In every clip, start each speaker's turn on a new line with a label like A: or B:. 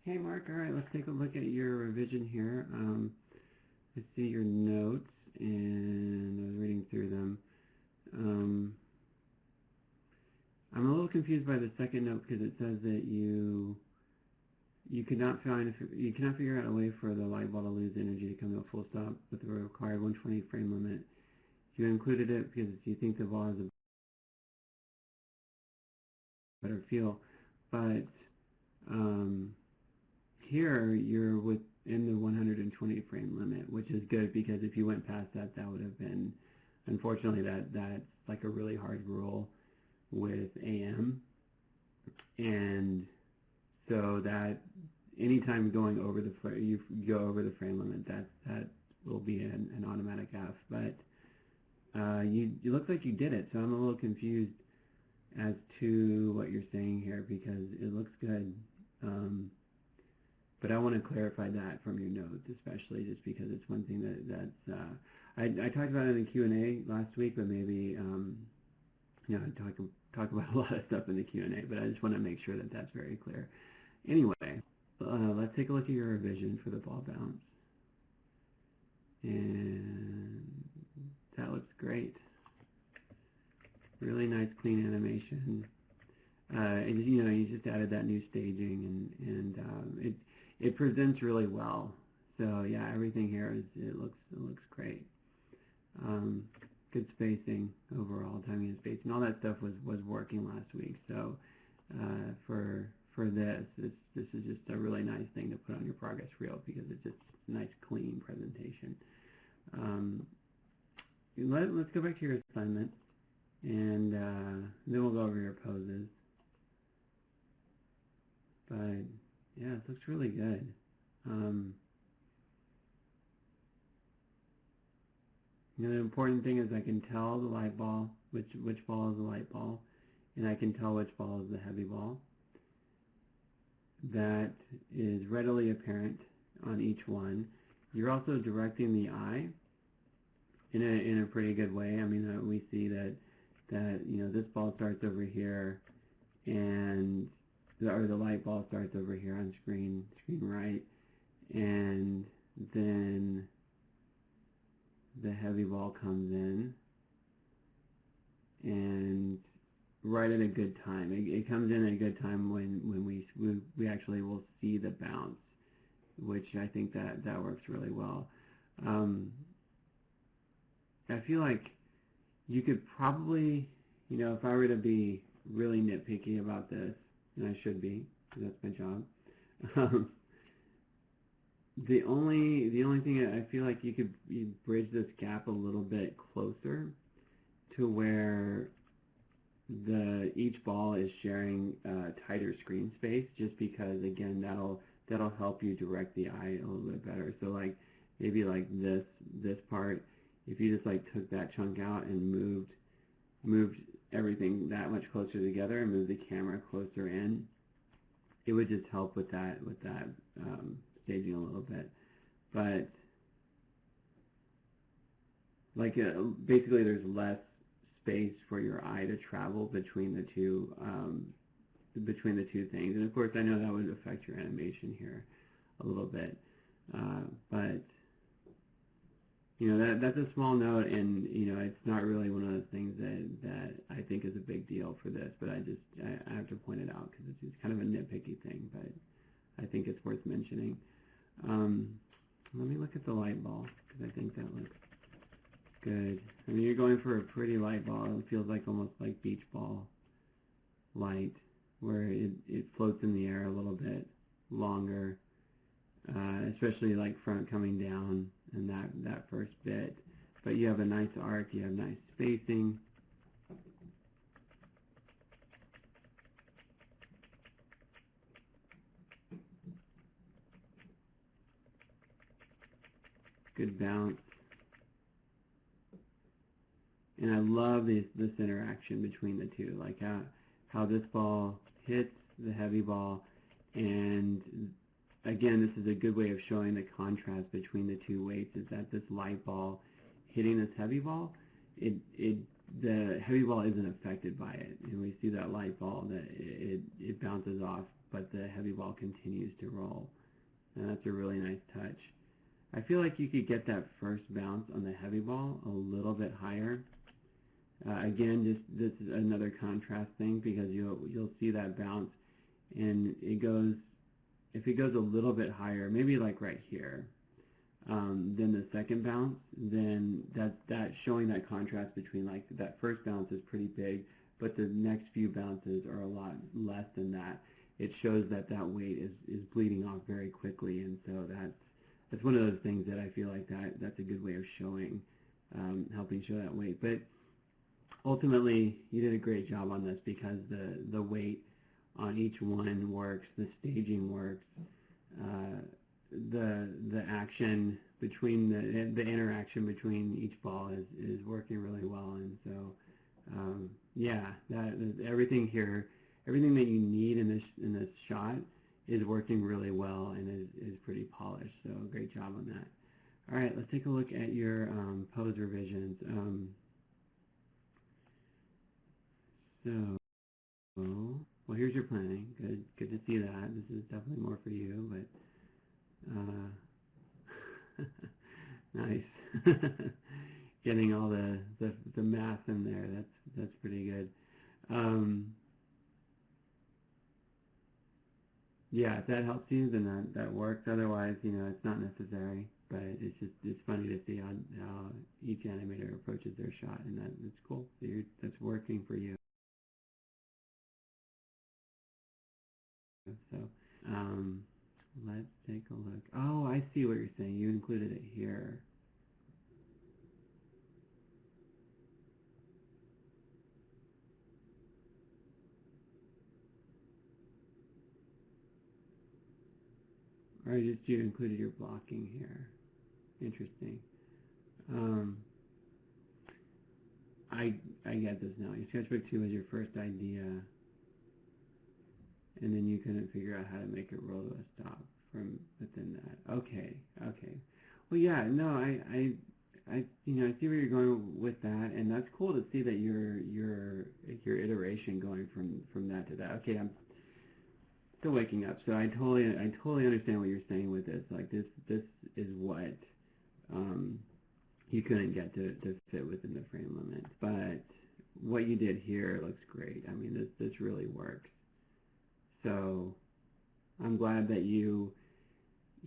A: Hey Mark, all right, let's take a look at your revision here. I see your notes, and I was reading through them. I'm a little confused by the second note because it says that you cannot figure out a way for the light ball to lose energy to come to a full stop with the required 120 frame limit. You included it because you think the ball has a better feel, but here you're within the 120 frame limit, which is good because if you went past that, that would have been, unfortunately, that's like a really hard rule with AM, and so that anytime going over you go over the frame limit, that will be an automatic F. But you look like you did it, so I'm a little confused as to what you're saying here because it looks good. But I want to clarify that from your notes, especially just because it's one thing that's I talked about it in the Q&A last week, but maybe I talk about a lot of stuff in the Q&A, but I just want to make sure that that's very clear. Anyway, let's take a look at your revision for the ball bounce, and that looks great. Really nice, clean animation. And you just added that new staging, and it presents really well. So yeah, everything here it looks great. Good spacing overall, timing and spacing, all that stuff was working last week. So for this is just a really nice thing to put on your progress reel because it's just a nice, clean presentation. Let's go back to your assignment, and then we'll go over your poses. But yeah, it looks really good. The important thing is I can tell the light ball, which ball is the light ball, and I can tell which ball is the heavy ball. That is readily apparent on each one. You're also directing the eye in a pretty good way. I mean, we see that this ball starts over here, and the light ball starts over here on screen right, and then the heavy ball comes in, and right at a good time. It comes in at a good time when we actually will see the bounce, which I think that works really well. I feel like you could probably, if I were to be really nitpicky about this, and I should be, because that's my job. The only thing I feel like you bridge this gap a little bit closer to where each ball is sharing tighter screen space, just because again that'll help you direct the eye a little bit better. So like maybe like this part, if you just like took that chunk out and moved everything that much closer together and moved the camera closer in, it would just help with that staging a little bit. But like basically there's less space for your eye to travel between the two things, and of course I know that would affect your animation here a little bit, but that's a small note, and it's not really one of those things that I think is a big deal for this, but I have to point it out because it's just kind of a nitpicky thing, but I think it's worth mentioning. Let me look at the light ball because I think that looks good. I mean, you're going for a pretty light ball. It feels like almost like beach ball light, where it floats in the air a little bit longer, especially like front coming down and that first bit. But you have a nice arc, you have nice spacing. Good bounce. And I love this interaction between the two, like how this ball hits the heavy ball, and again, this is a good way of showing the contrast between the two weights, is that this light ball hitting this heavy ball, the heavy ball isn't affected by it, and we see that light ball that it bounces off but the heavy ball continues to roll. And that's a really nice touch. I feel like you could get that first bounce on the heavy ball a little bit higher. Again, this is another contrast thing, because you'll see that bounce, and if it goes a little bit higher, maybe like right here, than the second bounce, then that's showing that contrast between, like, that first bounce is pretty big, but the next few bounces are a lot less than that. It shows that weight is bleeding off very quickly, and so that's one of those things that I feel like that's a good way of showing, helping show that weight. But ultimately, you did a great job on this, because the weight on each one works, the staging works, the action between the interaction between each ball is working really well, and so yeah, everything here, everything that you need in this shot is working really well and is pretty polished. So great job on that. All right, let's take a look at your pose revisions. Well, here's your planning. Good to see that. This is definitely more for you, but nice. Getting all the math in there. That's pretty good. Yeah, if that helps you, then that works. Otherwise, it's not necessary. But it's funny to see how each animator approaches their shot, and that's cool. So that's working for you. So let's take a look. Oh, I see what you're saying. You included it here. Or just you included your blocking here. Interesting. I get this now. Your sketchbook 2 was your first idea, and then you couldn't figure out how to make it roll to a stop from within that. Okay. Well, yeah, no, I see where you're going with that, and that's cool to see that your iteration going from that to that. Okay, I'm still waking up, so I totally understand what you're saying with this. Like this is what you couldn't get to fit within the frame limit, but what you did here looks great. I mean, this really works. So I'm glad that you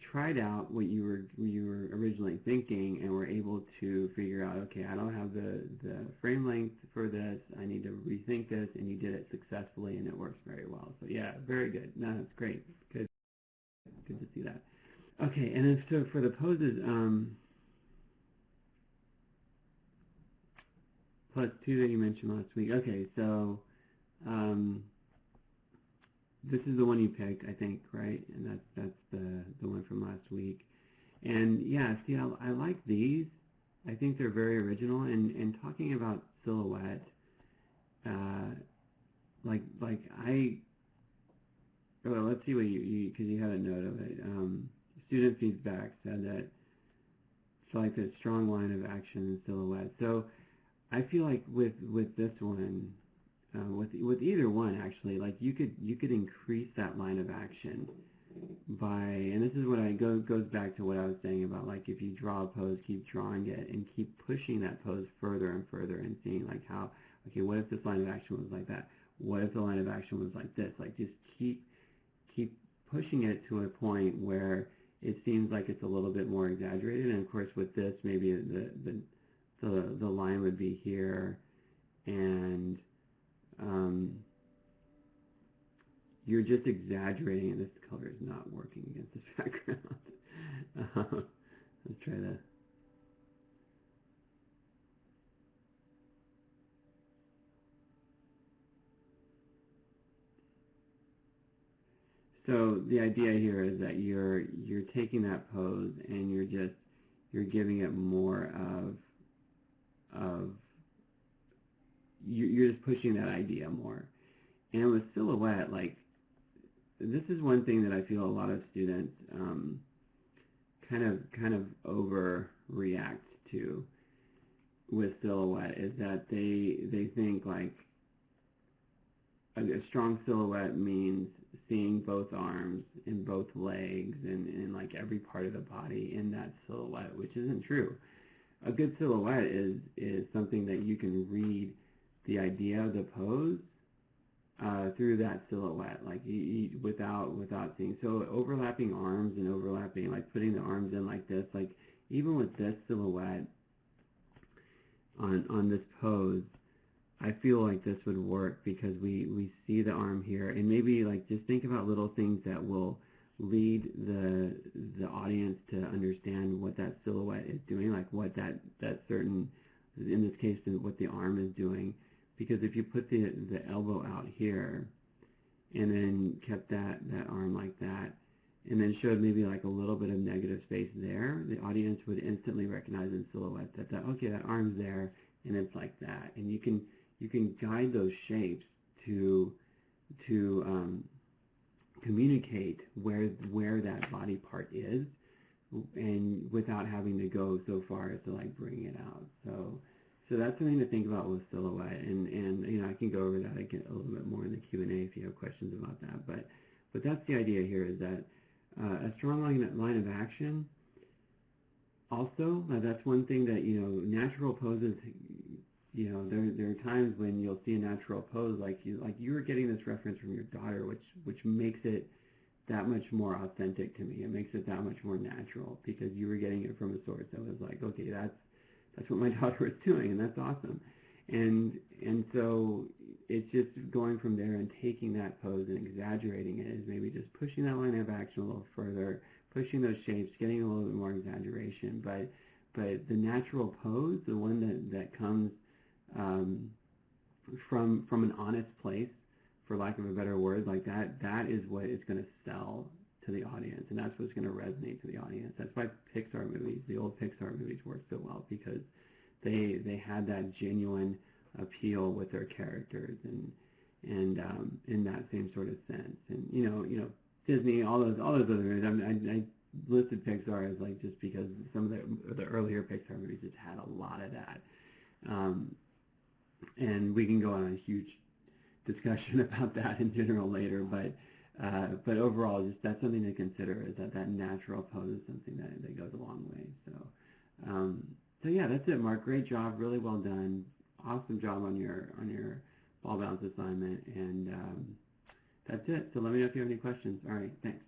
A: tried out what you were originally thinking and were able to figure out, okay, I don't have the frame length for this, I need to rethink this, and you did it successfully, and it works very well. So yeah, very good. No, that's great. Good to see that. Okay, and then so for the poses, +2 that you mentioned last week. Okay, so this is the one you picked, I think, right? And that's the one from last week. And yeah, see, I like these. I think they're very original. And talking about silhouette, well, let's see what because you had a note of it. Student feedback said that it's like a strong line of action and silhouette. So I feel like with this one, with either one actually, like you could increase that line of action by, and this is what goes back to what I was saying about, like, if you draw a pose, keep drawing it and keep pushing that pose further and further and seeing like how, okay, what if this line of action was like that? What if the line of action was like this? Like just keep pushing it to a point where it seems like it's a little bit more exaggerated. And of course with this, maybe the line would be here, and you're just exaggerating, and this color is not working against this background. Let's try that. So the idea here is that you're taking that pose and you're giving it more of you're just pushing that idea more. And with silhouette, like, this is one thing that I feel a lot of students kind of overreact to with silhouette, is that they think like a strong silhouette means seeing both arms and both legs and like every part of the body in that silhouette, which isn't true. A good silhouette is something that you can read the idea of the pose through that silhouette, like without seeing. So overlapping arms and overlapping, like putting the arms in like this, like even with this silhouette on this pose, I feel like this would work because we see the arm here, and maybe like just think about little things that will lead the audience to understand what that silhouette is doing, like what that certain, in this case, what the arm is doing. Because if you put the elbow out here and then kept that arm like that and then showed maybe like a little bit of negative space there, the audience would instantly recognize in silhouette that okay, that arm's there and it's like that. And you can guide those shapes to communicate where that body part is, and without having to go so far as to like bring it out. So that's something to think about with silhouette, and you know, I can go over that again a little bit more in the Q&A if you have questions about that. But that's the idea here, is that a strong line of action. Also, that's one thing that, you know, natural poses. You know, there are times when you'll see a natural pose, like you were getting this reference from your daughter, which makes it that much more authentic to me. It makes it that much more natural because you were getting it from a source that was like, okay, that's what my daughter was doing, and that's awesome. And so it's just going from there and taking that pose and exaggerating it, is maybe just pushing that line of action a little further, pushing those shapes, getting a little bit more exaggeration. But the natural pose, the one that comes from an honest place, for lack of a better word, like that is what is going to sell to the audience, and that's what's going to resonate to the audience. That's why Pixar movies, the old Pixar movies, work so well, because they had that genuine appeal with their characters, and in that same sort of sense. And you know Disney, all those other movies. I listed Pixar as like just because some of the earlier Pixar movies just had a lot of that. And we can go on a huge discussion about that in general later, but overall, just that's something to consider, is that natural pose is something that goes a long way. So yeah, that's it, Mark. Great job, really well done. Awesome job on your ball bounce assignment, and that's it. So let me know if you have any questions. All right, thanks.